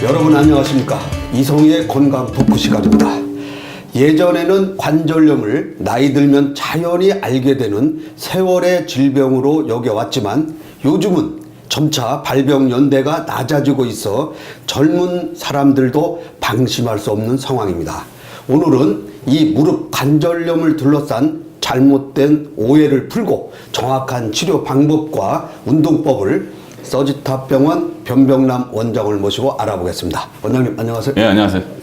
여러분 안녕하십니까. 이성희의 건강 토크 시간입니다. 예전에는 관절염을 나이 들면 자연히 알게 되는 세월의 질병으로 여겨왔지만 요즘은 점차 발병 연대가 낮아지고 있어 젊은 사람들도 방심할 수 없는 상황입니다. 오늘은 이 무릎 관절염을 둘러싼 잘못된 오해를 풀고 정확한 치료 방법과 운동법을 서지탑병원 변병남 원장을 모시고 알아보겠습니다. 원장님 안녕하세요. 네, 안녕하세요.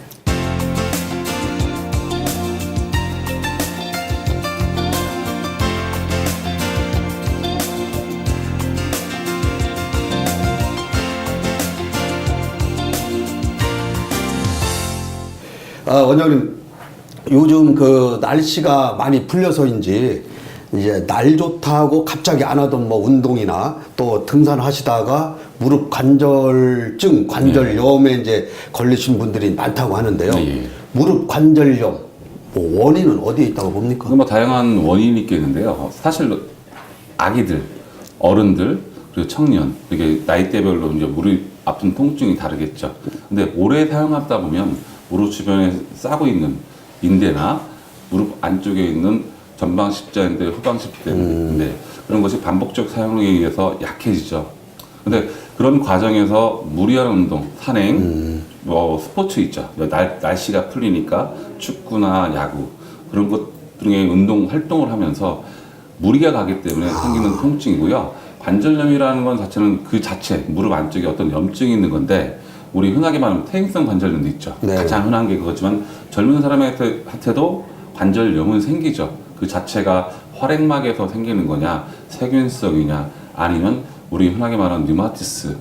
원장님 요즘 그 날씨가 많이 풀려서인지 이제 날 좋다고 갑자기 안 하던 뭐 운동이나 또 등산하시다가 무릎 관절증, 관절염에 이제 걸리신 분들이 많다고 하는데요. 네. 무릎 관절염 뭐 원인은 어디에 있다고 봅니까? 뭐 다양한 원인이 있겠는데요. 사실 아기들, 어른들, 그리고 청년, 이게 나이대별로 이제 무릎 아픈 통증이 다르겠죠. 근데 오래 사용하다 보면 무릎 주변에 싸고 있는 인대나 무릎 안쪽에 있는 전방 십자인대, 후방 십자인대 그런 것이 반복적 사용에 의해서 약해지죠. 근데 그런 과정에서 무리한 운동, 산행, 뭐 스포츠 있죠. 날씨가 풀리니까 축구나 야구 그런 것 등의 운동 활동을 하면서 무리가 가기 때문에 생기는 통증이고요. 관절염이라는 건 자체는 그 자체 무릎 안쪽에 어떤 염증이 있는 건데 우리 흔하게 말하면 퇴행성 관절염도 있죠. 네. 가장 흔한 게 그거지만 젊은 사람한테도 관절염은 생기죠. 그 자체가 활액막에서 생기는 거냐, 세균성이냐, 아니면 우리 흔하게 말하는 류마티스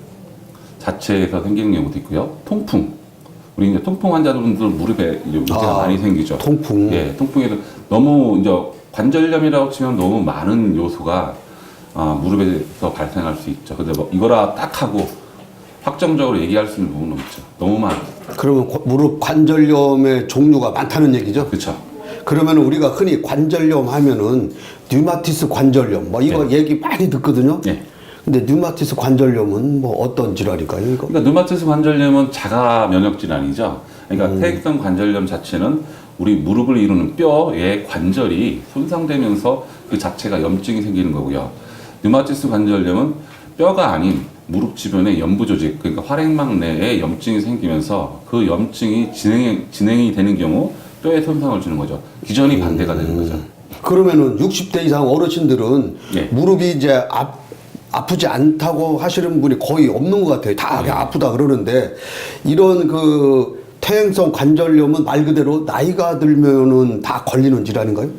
자체에서 생기는 경우도 있고요. 통풍. 우리 이제 통풍 환자분들 무릎에 이제 문제가 많이 생기죠. 통풍. 예, 통풍에도 너무 이제 관절염이라고 치면 너무 많은 요소가 무릎에서 발생할 수 있죠. 근데 뭐 이거라 딱 하고 확정적으로 얘기할 수 있는 부분은 없죠. 너무 많아요. 그러면 무릎 관절염의 종류가 많다는 얘기죠? 그렇죠. 그러면 우리가 흔히 관절염 하면은 류마티스 관절염 뭐 이거 네. 얘기 많이 듣거든요. 네. 근데 류마티스 관절염은 뭐 어떤 질환일까요? 이거? 그러니까 류마티스 관절염은 자가 면역 질환이죠. 그러니까 퇴행성 관절염 자체는 우리 무릎을 이루는 뼈의 관절이 손상되면서 그 자체가 염증이 생기는 거고요. 류마티스 관절염은 뼈가 아닌 무릎 주변의 연부 조직, 그러니까 활액막 내에 염증이 생기면서 그 염증이 진행이 되는 경우 뼈에 손상을 주는 거죠. 기전이 반대가 되는 거죠. 그러면은 60대 이상 어르신들은 예. 무릎이 이제 아프지 않다고 하시는 분이 거의 없는 것 같아요. 다 아프다 그러는데 이런 그 퇴행성 관절염은 말 그대로 나이가 들면은 다 걸리는 질환인가요?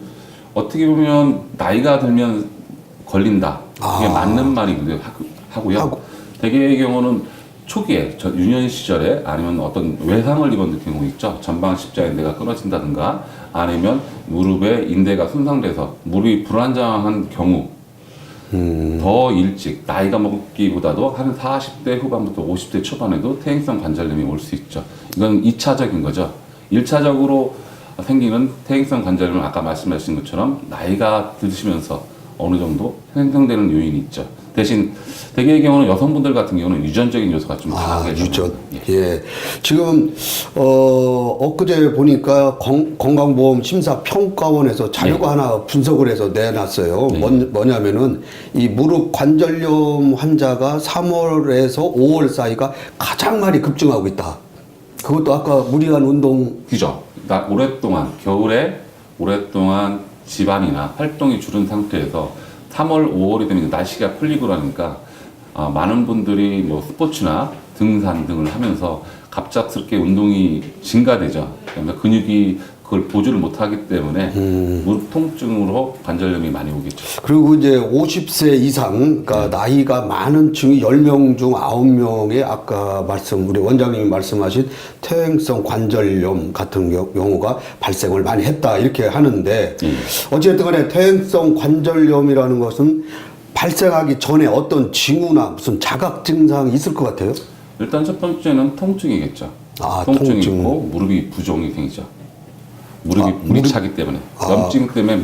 어떻게 보면 나이가 들면 걸린다. 그게 맞는 말이기도 하고요. 대개의 경우는 초기에 유년 시절에 아니면 어떤 외상을 입은 경우 있죠. 전방 십자인대가 끊어진다든가 아니면 무릎에 인대가 손상돼서 무릎이 불안정한 경우 더 일찍 나이가 먹기보다도 한 40대 후반부터 50대 초반에도 퇴행성 관절염이 올 수 있죠. 이건 2차적인 거죠. 1차적으로 생기는 퇴행성 관절염은 아까 말씀하신 것처럼 나이가 드시면서 어느 정도 생성되는 요인이 있죠. 대신 대개의 경우는 여성분들 같은 경우는 유전적인 요소가 좀 강하게 유전. 예. 지금 엊그제 보니까 건강보험 심사평가원에서 자료가 하나 분석을 해서 내놨어요. 뭐냐면은 이 무릎 관절염 환자가 3월에서 5월 사이가 가장 많이 급증하고 있다. 그것도 아까 무리한 운동. 그죠. 그러니까 오랫동안 겨울에 오랫동안 집안이나 활동이 줄은 상태에서 3월, 5월이 되면 날씨가 풀리고 그러니까 많은 분들이 뭐 스포츠나 등산 등을 하면서 갑작스럽게 운동이 증가되죠. 그러면 근육이 그걸 보조를 못하기 때문에 무릎 통증으로 관절염이 많이 오겠죠. 그리고 이제 50세 이상, 그러니까 나이가 많은 층이 10명 중 9명의 아까 우리 원장님이 말씀하신 퇴행성 관절염 같은 경우가 발생을 많이 했다 이렇게 하는데 어쨌든 간에 퇴행성 관절염이라는 것은 발생하기 전에 어떤 징후나 무슨 자각 증상이 있을 것 같아요? 일단 첫 번째는 통증이겠죠. 통증이 통증. 있고 무릎이 부종이 생기죠. 무릎이 물이 무릎? 차기 때문에 염증 때문에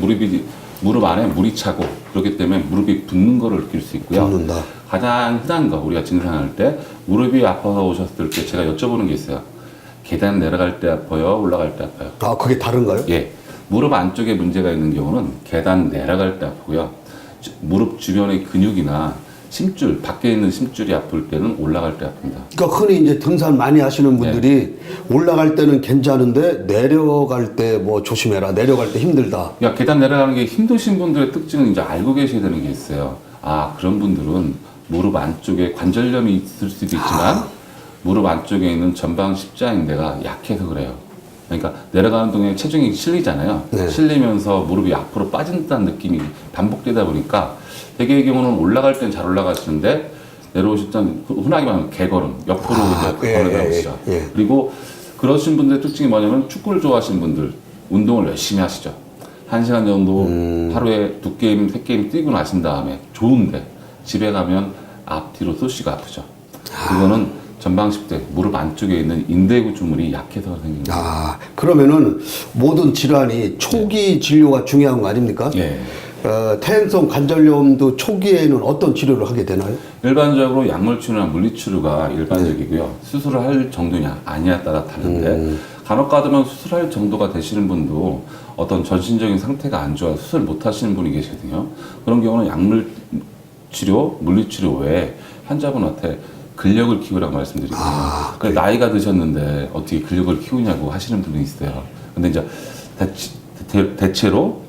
무릎 안에 물이 차고 그렇기 때문에 무릎이 붓는 거를 느낄 수 있고요. 붓는다. 가장 흔한 거 우리가 증상할 때 무릎이 아파서 오셨을 때 제가 여쭤보는 게 있어요. 계단 내려갈 때 아파요, 올라갈 때 아파요. 그게 다른가요? 예, 무릎 안쪽에 문제가 있는 경우는 계단 내려갈 때 아프고요. 무릎 주변의 근육이나 심줄, 밖에 있는 심줄이 아플 때는 올라갈 때 아픕니다. 그러니까 흔히 이제 등산 많이 하시는 분들이 올라갈 때는 괜찮은데 내려갈 때 뭐 조심해라, 내려갈 때 힘들다. 그러니까 계단 내려가는 게 힘드신 분들의 특징은 이제 알고 계셔야 되는 게 있어요. 그런 분들은 무릎 안쪽에 관절염이 있을 수도 있지만 무릎 안쪽에 있는 전방 십자인대가 약해서 그래요. 그러니까 내려가는 동안에 체중이 실리잖아요. 네. 실리면서 무릎이 앞으로 빠진다는 느낌이 반복되다 보니까 대개의 경우는 올라갈 땐 잘 올라가시는데 내려오실 땐 흔하게 말하면 개걸음, 옆으로 이제 걸어가시죠. 그리고 그러신 분들의 특징이 뭐냐면 축구를 좋아하시는 분들 운동을 열심히 하시죠. 1시간 정도 하루에 2게임, 3게임 뛰고 나신 다음에 좋은데 집에 가면 앞뒤로 쏘시가 아프죠. 그거는 전방십대, 무릎 안쪽에 있는 인대구조물이 약해서 생긴 거예요. 그러면은 모든 질환이 초기 진료가 중요한 거 아닙니까? 예. 퇴행성 관절염도 초기에는 어떤 치료를 하게 되나요? 일반적으로 약물치료나 물리치료가 일반적이고요. 수술을 할 정도냐 아니냐에 따라 다른데 간혹 가다면 수술할 정도가 되시는 분도 어떤 전신적인 상태가 안 좋아서 수술 못 하시는 분이 계시거든요. 그런 경우는 약물치료, 물리치료 외에 환자분한테 근력을 키우라고 말씀드리거든요. 그래. 나이가 드셨는데 어떻게 근력을 키우냐고 하시는 분이 있어요. 근데 이제 대체로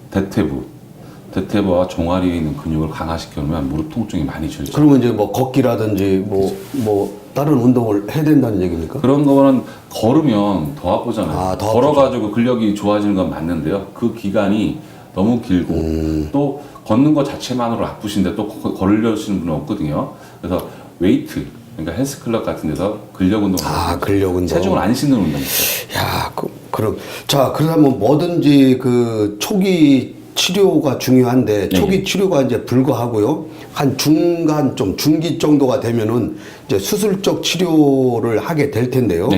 대퇴부와 종아리에 있는 근육을 강화시켜놓으면 무릎 통증이 많이 줄죠. 그러면 이제 뭐 걷기라든지 뭐 다른 운동을 해야 된다는 얘기입니까? 그런 거는 걸으면 더 아프잖아요. 더 걸어가지고 근력이 좋아지는 건 맞는데요. 그 기간이 너무 길고 또 걷는 것 자체만으로 아프신데 또 걸으려시는 분은 없거든요. 그래서 웨이트, 그러니까 헬스클럽 같은 데서 근력 운동을 하는 근력 운동. 체중을 안 싣는 운동이 있어요. 그러면 뭐든지 그 초기 치료가 중요한데 초기 치료가 이제 불가하고요. 한 중간 좀 중기 정도가 되면은 이제 수술적 치료를 하게 될 텐데요.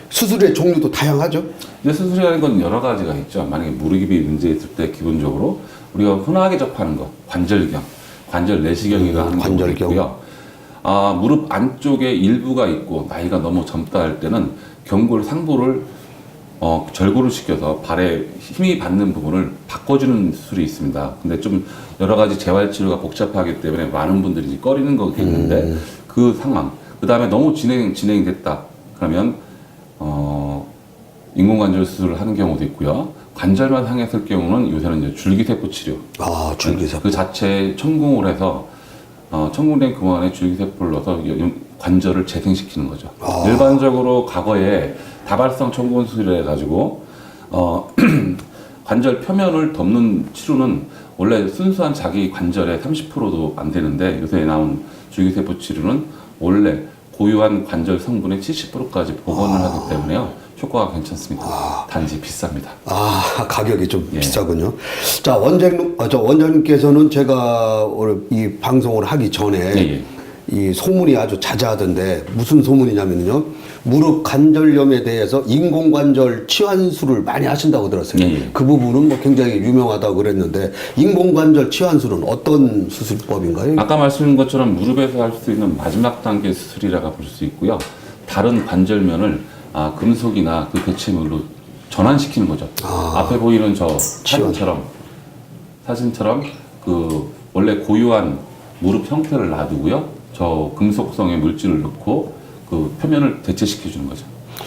수술의 종류도 다양하죠. 이제 수술이라는 건 여러 가지가 있죠. 만약에 무릎이 문제 있을 때 기본적으로 우리가 흔하게 접하는 거 관절경, 관절 내시경이라 하는 경우도 있고요. 무릎 안쪽에 일부가 있고 나이가 너무 젊다 할 때는 경골 상부를 절골을 시켜서 발에 힘이 받는 부분을 바꿔주는 수술이 있습니다. 근데 좀 여러 가지 재활치료가 복잡하기 때문에 많은 분들이 꺼리는 거겠는데 그 상황, 그 다음에 너무 진행이 됐다. 그러면 인공관절 수술을 하는 경우도 있고요. 관절만 상했을 경우는 요새는 이제 줄기세포 치료. 줄기세포. 그 자체에 천궁을 해서 천궁된 그 안에 줄기세포를 넣어서 관절을 재생시키는 거죠. 일반적으로 과거에 다발성 천궁 수술을 해가지고 관절 표면을 덮는 치료는 원래 순수한 자기 관절의 30%도 안 되는데 요새 나온 줄기세포 치료는 원래 고유한 관절 성분의 70%까지 복원을 하기 때문에요. 효과가 괜찮습니다. 단지 비쌉니다. 가격이 좀 비싸군요. 자, 원장님께서는 제가 오늘 이 방송을 하기 전에 이 소문이 아주 자자하던데 무슨 소문이냐면요. 무릎 관절염에 대해서 인공관절 치환술을 많이 하신다고 들었어요. 그 부분은 뭐 굉장히 유명하다고 그랬는데 인공관절 치환술은 어떤 수술법인가요? 아까 말씀드린 것처럼 무릎에서 할 수 있는 마지막 단계 수술이라고 볼 수 있고요. 다른 관절면을 금속이나 그 대체물로 전환시키는 거죠. 앞에 보이는 저 사진처럼 그 원래 고유한 무릎 형태를 놔두고요. 저 금속성의 물질을 넣고 그 표면을 대체시켜 주는 거죠.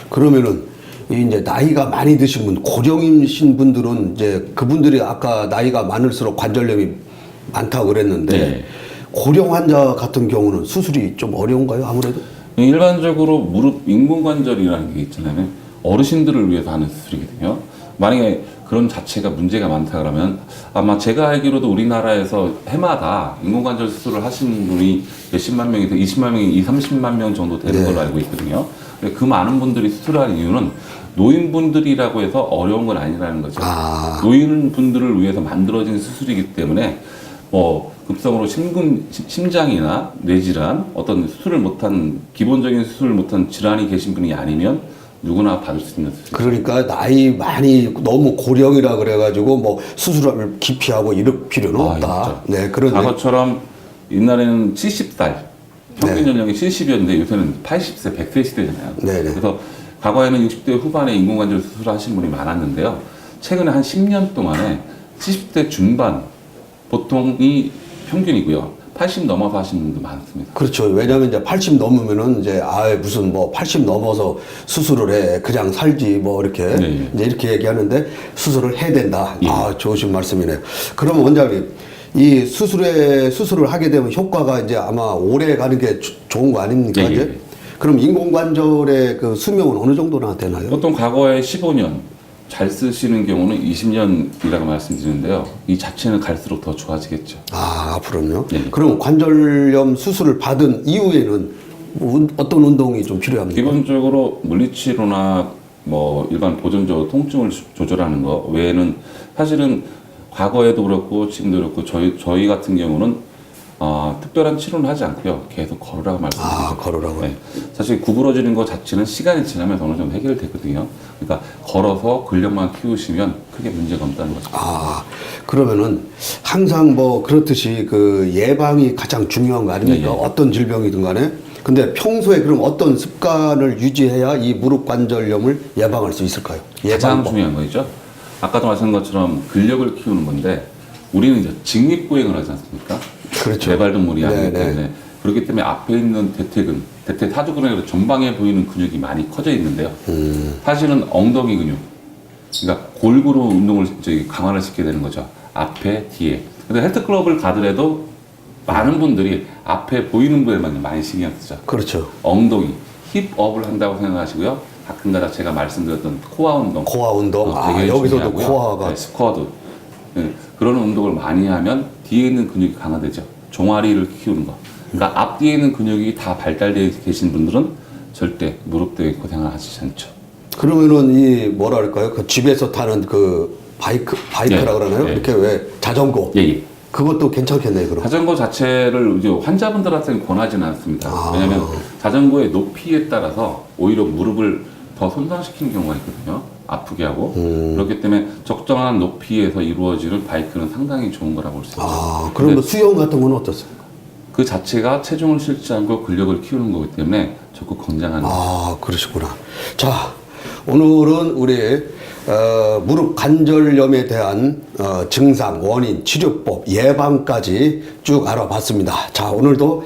그러면은 이제 나이가 많이 드신 분, 고령이신 분들은 이제 그분들이 아까 나이가 많을수록 관절염이 많다고 그랬는데 고령 환자 같은 경우는 수술이 좀 어려운가요? 아무래도? 일반적으로 무릎 인공관절이라는 게 있잖아요. 어르신들을 위해서 하는 수술이거든요. 만약에 그런 자체가 문제가 많다 그러면 아마 제가 알기로도 우리나라에서 해마다 인공관절 수술을 하시는 분이 몇십만 명에서 20만 명이 30만 명 정도 되는 걸로 알고 있거든요. 그 많은 분들이 수술하는 이유는 노인분들이라고 해서 어려운 건 아니라는 거죠. 노인분들을 위해서 만들어진 수술이기 때문에 급성으로 심장이나 뇌질환, 어떤 수술을 못한, 기본적인 수술을 못한 질환이 계신 분이 아니면 누구나 받을 수 있는 수술. 그러니까 나이 많이 너무 고령이라 그래가지고 뭐 수술을 기피하고 이럴 필요는 없다. 있죠. 네, 그런데 과거처럼 옛날에는 70살 평균 연령이 70이었는데 요새는 80세, 100세 시대잖아요. 네네. 그래서 과거에는 60대 후반에 인공관절 수술하신 분이 많았는데요. 최근에 한 10년 동안에 70대 중반 보통이 평균이고요. 80 넘어서 하시는 분도 많습니다. 그렇죠. 왜냐하면 이제 80 넘으면은 이제 무슨 뭐 80 넘어서 수술을 해 그냥 살지 뭐 이렇게 네. 이제 이렇게 얘기하는데 수술을 해야 된다. 예. 좋으신 말씀이네요. 그럼 원장님 이 수술을 하게 되면 효과가 이제 아마 오래 가는 게 좋은 거 아닙니까? 예, 예. 이제? 그럼 인공관절의 그 수명은 어느 정도나 되나요? 보통 과거에 15년, 잘 쓰시는 경우는 20년이라고 말씀드리는데요. 이 자체는 갈수록 더 좋아지겠죠. 앞으로는요? 예. 그럼 관절염 수술을 받은 이후에는 어떤 운동이 좀 필요합니까? 기본적으로 물리치료나 뭐 일반 보존적 통증을 조절하는 거 외에는 사실은 과거에도 그렇고 지금도 그렇고 저희 같은 경우는 특별한 치료는 하지 않고요. 계속 걸으라고 말씀드리죠. 걸으라고. 네. 사실 구부러지는 것 자체는 시간이 지나면 어느 정도 해결되거든요. 그러니까 걸어서 근력만 키우시면 크게 문제가 없다는 거죠. 그러면은 항상 뭐 그렇듯이 그 예방이 가장 중요한 거 아닙니까? 예, 예. 어떤 질병이든 간에. 근데 평소에 그럼 어떤 습관을 유지해야 이 무릎 관절염을 예방할 수 있을까요? 가장 예방법. 중요한 거죠. 아까도 말씀한 것처럼 근력을 키우는 건데 우리는 이제 직립보행을 하지 않습니까? 그렇죠. 네발동물이 아니기 네, 네. 때문에 그렇기 때문에 앞에 있는 대퇴 타두근에 전방에 보이는 근육이 많이 커져 있는데요. 사실은 엉덩이 근육, 그러니까 골고루 운동을 강화를 시켜야 되는 거죠. 앞에, 뒤에. 근데 헬스클럽을 가더라도 많은 분들이 앞에 보이는 부에만 많이 신경 쓰죠. 그렇죠. 엉덩이, 힙업을 한다고 생각하시고요. 가끔가다 제가 말씀드렸던 코어 운동. 코어 운동. 되게 여기서도 중요하고요. 코어가. 네, 스쿼드. 네, 그런 운동을 많이 하면 뒤에 있는 근육이 강화되죠. 종아리를 키우는 거. 그러니까 앞뒤에 있는 근육이 다 발달되어 계신 분들은 절대 무릎 때문에 고생을 하시지 않죠. 그러면은 이 뭐랄까요? 그 집에서 타는 그 바이크라 예, 그러나요? 예. 이렇게 왜 자전거. 예. 그것도 괜찮겠네요, 그럼. 자전거 자체를 이제 환자분들한테는 권하지는 않습니다. 왜냐하면 자전거의 높이에 따라서 오히려 무릎을 더 손상시키는 경우가 있거든요. 아프게 하고. 그렇기 때문에 적정한 높이에서 이루어지는 바이크는 상당히 좋은 거라고 볼 수 있죠. 그러면 수영 같은 건 어떻습니까? 그 자체가 체중을 실지 않고 근력을 키우는 거기 때문에 적극 권장하는 거죠. 그러시구나. 자, 오늘은 우리 무릎 관절염에 대한 증상, 원인, 치료법, 예방까지 쭉 알아봤습니다. 자, 오늘도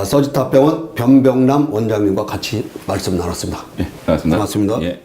서지탑병원 변병남 원장님과 같이 말씀 나눴습니다. 예, 고맙습니다. 고맙습니다. 예.